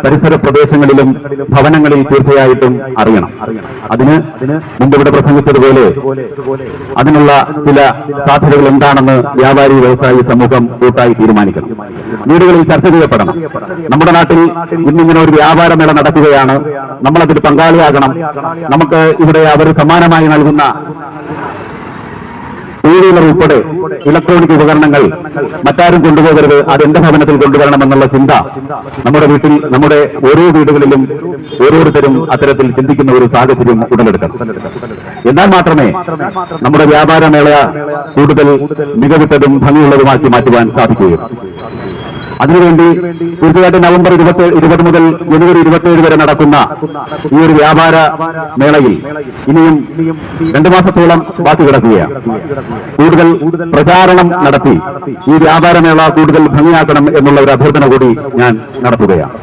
പരിസര പ്രദേശങ്ങളിലും ഭവനങ്ങളിൽ തീർച്ചയായിട്ടും അറിയണം. അതിന് മുമ്പ് ഇവിടെ പ്രസംഗിച്ചതുപോലെ അതിനുള്ള ചില സാധ്യതകൾ എന്താണെന്ന് വ്യാപാരി വ്യവസായി സമൂഹം കൂട്ടായി തീരുമാനിക്കണം. വീടുകളിൽ ചർച്ച ചെയ്യപ്പെടണം. നമ്മുടെ നാട്ടിൽ ഇന്നിങ്ങനെ ഒരു വ്യാപാരമേള നടക്കുകയാണ്, നമ്മളതിൽ പങ്കാളിയാകണം. നമുക്ക് ഇവിടെ അവർ സമ്മാനമായി നൽകുന്ന ടൂ-വീലർ ഉൾപ്പെടെ ഇലക്ട്രോണിക് ഉപകരണങ്ങൾ മറ്റാരും കൊണ്ടുപോകരുത്, അത് എന്റെ ഭവനത്തിൽ കൊണ്ടുവരണമെന്നുള്ള ചിന്ത നമ്മുടെ വീട്ടിൽ, നമ്മുടെ ഓരോ വീടുകളിലും ഓരോരുത്തരും അത്തരത്തിൽ ചിന്തിക്കുന്ന ഒരു സാഹചര്യം ഉടലെടുക്കണം. എന്നാൽ മാത്രമേ നമ്മുടെ വ്യാപാരമേള കൂടുതൽ മികവുറ്റതും ഭംഗിയുള്ളതുമാക്കി മാറ്റുവാൻ സാധിക്കുകയുള്ളൂ. അതിനുവേണ്ടി തീർച്ചയായിട്ടും നവംബർ 20 മുതൽ ജനുവരി 27 വരെ നടക്കുന്ന ഈ ഒരു വ്യാപാര മേളയിൽ ഇനിയും 2 മാസത്തോളം ബാക്കി കിടക്കുകയാണ്. കൂടുതൽ പ്രചാരണം നടത്തി ഈ വ്യാപാരമേള കൂടുതൽ ഭംഗിയാക്കണം എന്നുള്ള ഒരു അഭ്യർത്ഥന കൂടി ഞാൻ നടത്തുകയാണ്.